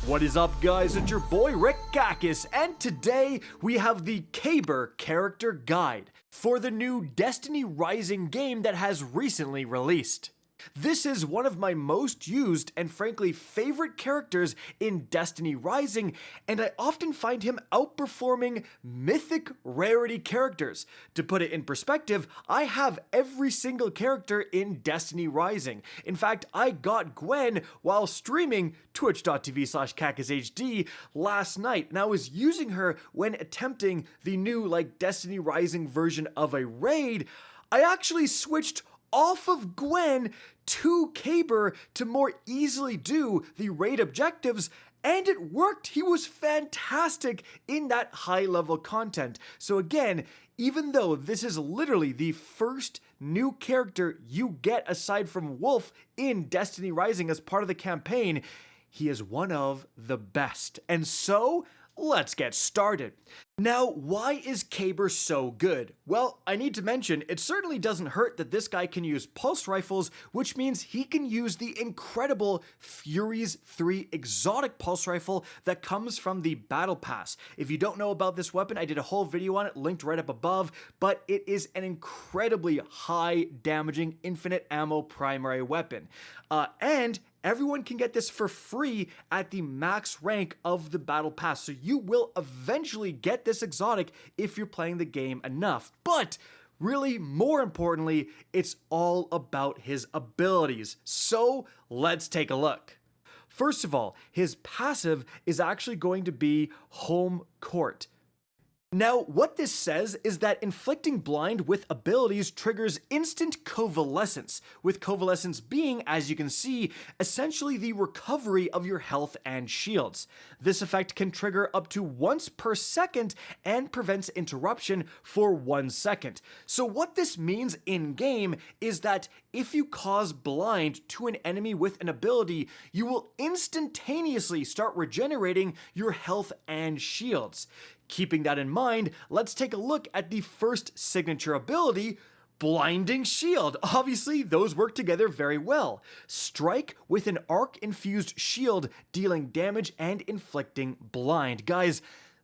What is up, guys? It's your boy Rick Kakis, and today we have the Kabr Character Guide for the new Destiny Rising game that has recently released. This is one of my most used and frankly favorite characters in Destiny Rising, and I often find him outperforming mythic rarity characters. To put it in perspective, I have every single character in Destiny Rising. In fact, I got Gwen while streaming twitch.tv/KakisHD last night, and I was using her when attempting the new Destiny Rising version of a raid. I actually switched off of Gwen to Kabr to more easily do the raid objectives, and it worked. He was fantastic in that high level content. So again, even though this is literally the first new character you get aside from Wolf in Destiny Rising as part of the campaign, he is one of the best. And so, let's get started. Now, why is Kabr so good? Well, I need to mention, it certainly doesn't hurt that this guy can use pulse rifles, which means he can use the incredible Furies 3 exotic pulse rifle that comes from the Battle Pass. If you don't know about this weapon, I did a whole video on it, linked right up above, but it is an incredibly high damaging infinite ammo primary weapon. And everyone can get this for free at the max rank of the Battle Pass, so you will eventually get this exotic if you're playing the game enough. But really, more importantly, it's all about his abilities. So let's take a look. First of all, his passive is actually going to be Home Court. Now, what this says is that inflicting blind with abilities triggers instant coalescence, with coalescence being, as you can see, essentially the recovery of your health and shields. This effect can trigger up to once per second and prevents interruption for 1 second. So what this means in-game is that if you cause blind to an enemy with an ability, you will instantaneously start regenerating your health and shields. Keeping that in mind, let's take a look at the first signature ability, Blinding Shield. Obviously, those work together very well. Strike with an arc-infused shield, dealing damage and inflicting blind. Guys,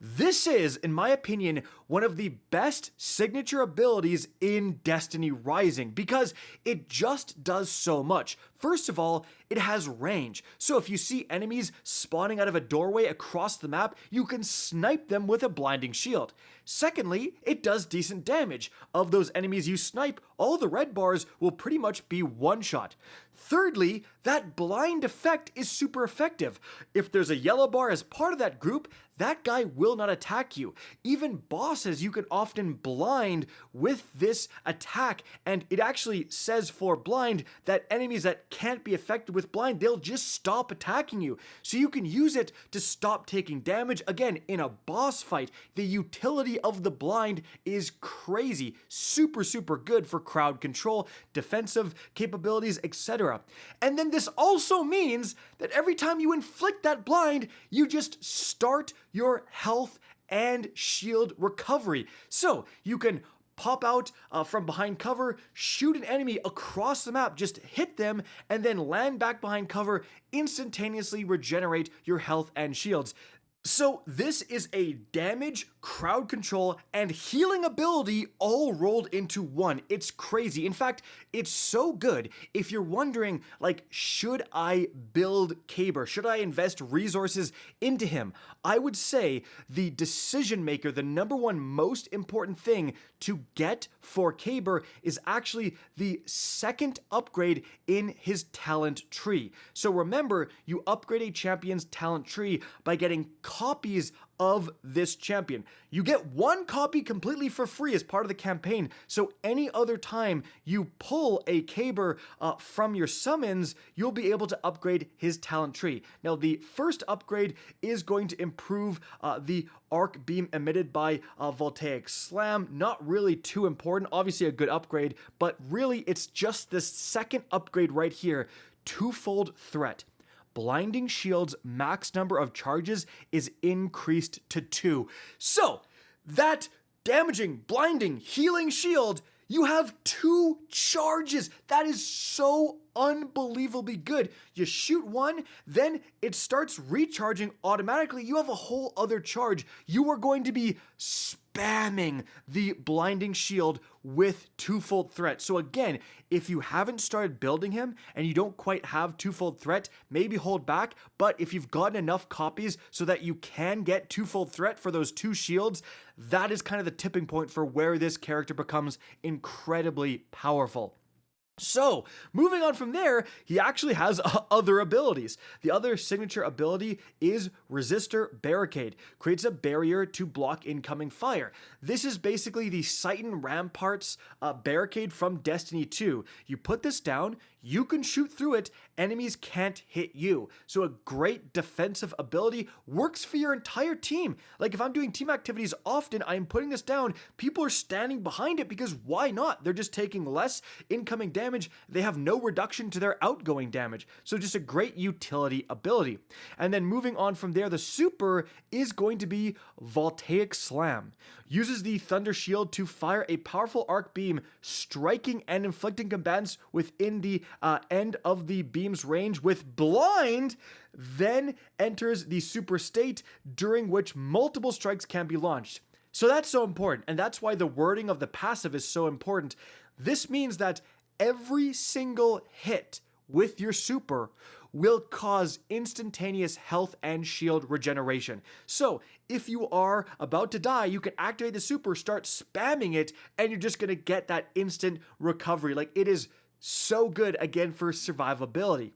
this is, in my opinion, one of the best signature abilities in Destiny Rising because it just does so much. First of all, it has range, so if you see enemies spawning out of a doorway across the map, you can snipe them with a blinding shield. Secondly, it does decent damage. Of those enemies you snipe, all the red bars will pretty much be one shot. Thirdly, that blind effect is super effective. If there's a yellow bar as part of that group, that guy will not attack you. Even bosses you can often blind with this attack, and it actually says for blind that enemies that can't be affected with blind, they'll just stop attacking you. So you can use it to stop taking damage. Again, in a boss fight, the utility of the blind is crazy. Super good for crowd control, defensive capabilities, etc. And then this also means that every time you inflict that blind, you just start your health and shield recovery. So you can pop out from behind cover, shoot an enemy across the map, just hit them, and then land back behind cover, instantaneously regenerate your health and shields. So this is a damage, crowd control, and healing ability all rolled into one. It's crazy. In fact, it's so good. If you're wondering, should I build Kabr? Should I invest resources into him? I would say the decision maker, the number one most important thing to get for Kabr is actually the second upgrade in his talent tree. So remember, you upgrade a champion's talent tree by getting copies of this champion. You get one copy completely for free as part of the campaign, so any other time you pull a Kabr from your summons, you'll be able to upgrade his talent tree. Now, the first upgrade is going to improve the arc beam emitted by Voltaic Slam. Not really too important, obviously a good upgrade, but really it's just this second upgrade right here, twofold threat. Blinding Shield's max number of charges is increased to 2. So, that damaging, blinding, healing shield, You have 2 charges. That is so unbelievably good. You shoot one, then it starts recharging automatically. You have a whole other charge. You are going to be spamming the blinding shield with twofold threat. So again, if you haven't started building him and you don't quite have twofold threat, maybe hold back. But if you've gotten enough copies so that you can get twofold threat for those 2 shields, that is kind of the tipping point for where this character becomes incredibly powerful. So, moving on from there, he actually has other abilities. The other signature ability is Resistor Barricade. Creates a barrier to block incoming fire. This is basically the Titan Ramparts barricade from Destiny 2. You put this down, you can shoot through it, enemies can't hit you. So a great defensive ability, works for your entire team. Like if I'm doing team activities often, I'm putting this down, people are standing behind it because why not? They're just taking less incoming damage, they have no reduction to their outgoing damage. So just a great utility ability. And then moving on from there, the super is going to be Voltaic Slam. Uses the Thunder Shield to fire a powerful arc beam, striking and inflicting combatants within the end of the beam's range with blind, then enters the super state during which multiple strikes can be launched. So that's so important, and that's why the wording of the passive is so important. This means that every single hit with your super will cause instantaneous health and shield regeneration. So if you are about to die, you can activate the super, start spamming it, and you're just gonna get that instant recovery. Like, it is so good, again, for survivability.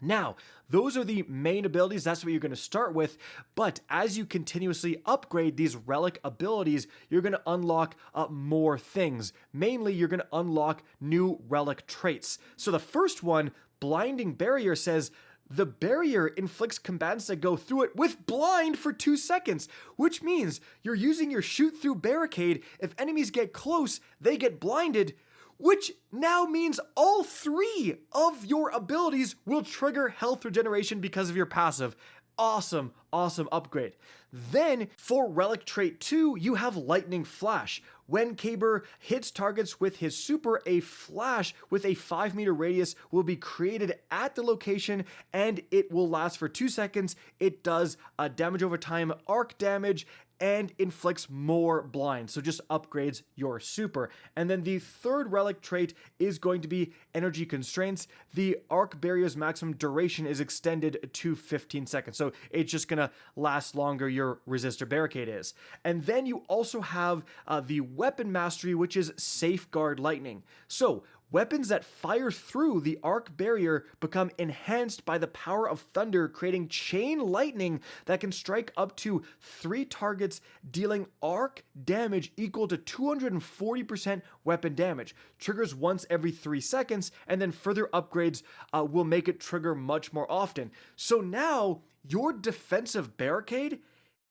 Now, those are the main abilities, that's what you're going to start with, but as you continuously upgrade these relic abilities, you're going to unlock more things. Mainly, you're going to unlock new relic traits. So the first one, Blinding Barrier, says, the barrier inflicts combatants that go through it with blind for 2 seconds, which means you're using your shoot through barricade. If enemies get close, they get blinded, which now means all 3 of your abilities will trigger health regeneration because of your passive. Awesome, awesome upgrade. Then, for Relic Trait 2, you have Lightning Flash. When Kabr hits targets with his super, a flash with a 5-meter radius will be created at the location, and it will last for 2 seconds. It does damage over time, arc damage, and inflicts more blind, so just upgrades your super. And then the third relic trait is going to be Energy Constraints. The arc barrier's maximum duration is extended to 15 seconds, so it's just gonna last longer, your resistor barricade is. And then you also have the weapon mastery, which is Safeguard Lightning. So weapons that fire through the arc barrier become enhanced by the power of thunder, creating chain lightning that can strike up to 3 targets, dealing arc damage equal to 240% weapon damage. Triggers once every 3 seconds, and then further upgrades will make it trigger much more often. So now your defensive barricade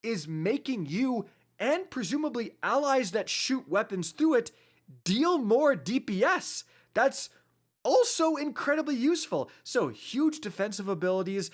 is making you, and presumably allies that shoot weapons through it, deal more DPS. That's also incredibly useful. So huge defensive abilities,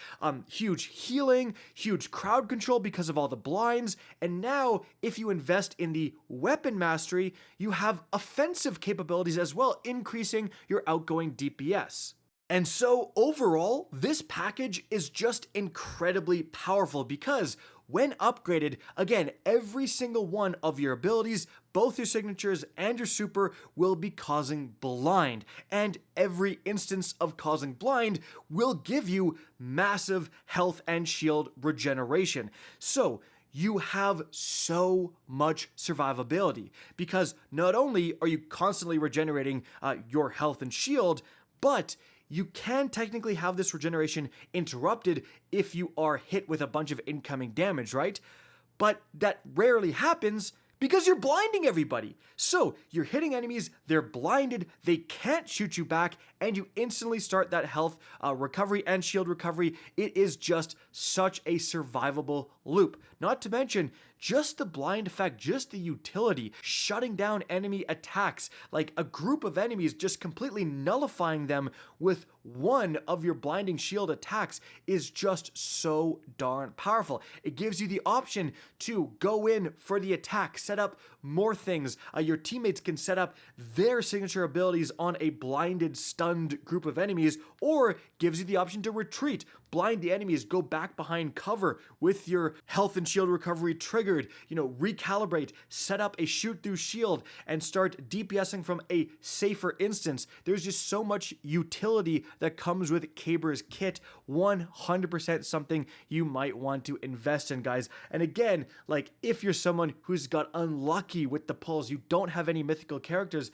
huge healing, huge crowd control because of all the blinds, and now if you invest in the weapon mastery, you have offensive capabilities as well, increasing your outgoing DPS. And so overall, this package is just incredibly powerful because when upgraded, again, every single one of your abilities, both your signatures and your super, will be causing blind. And every instance of causing blind will give you massive health and shield regeneration. So you have so much survivability because not only are you constantly regenerating your health and shield, but you can technically have this regeneration interrupted if you are hit with a bunch of incoming damage, right? But that rarely happens because you're blinding everybody. So you're hitting enemies, they're blinded, they can't shoot you back, and you instantly start that health recovery and shield recovery. It is just such a survivable loop. Not to mention, just the blind effect, just the utility, shutting down enemy attacks, like a group of enemies, just completely nullifying them with one of your blinding shield attacks is just so darn powerful. It gives you the option to go in for the attack, set up more things. Your teammates can set up their signature abilities on a blinded, stunned group of enemies, or gives you the option to retreat, blind the enemies, go back behind cover with your health and shield recovery triggered, recalibrate, set up a shoot through shield, and start DPSing from a safer instance. There's just so much utility that comes with Kabr's kit. 100% something you might want to invest in, guys. And again, like, if you're someone who's got unlucky with the pulls, you don't have any mythical characters,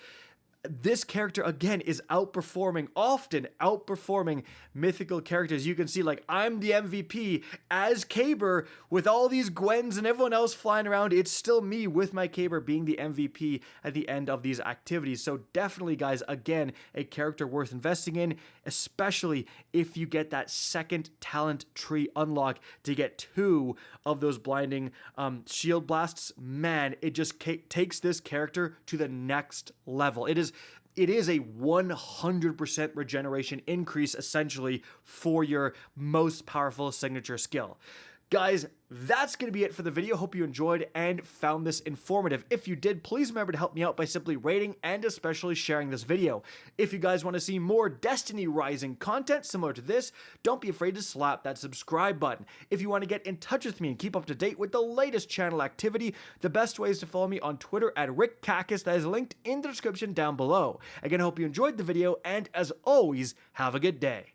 this character, again, is often outperforming mythical characters. You can see, like, I'm the MVP as Kabr with all these Gwens and everyone else flying around. It's still me with my Kabr being the MVP at the end of these activities. So definitely, guys, again, a character worth investing in, especially if you get that second talent tree unlock to get 2 of those blinding shield blasts. Man, it just takes this character to the next level. It is a 100% regeneration increase, essentially, for your most powerful signature skill. Guys, that's going to be it for the video. Hope you enjoyed and found this informative. If you did, please remember to help me out by simply rating and especially sharing this video. If you guys want to see more Destiny Rising content similar to this, don't be afraid to slap that subscribe button. If you want to get in touch with me and keep up to date with the latest channel activity, the best way is to follow me on Twitter at RickCacus. That is linked in the description down below. Again, I hope you enjoyed the video, and as always, have a good day.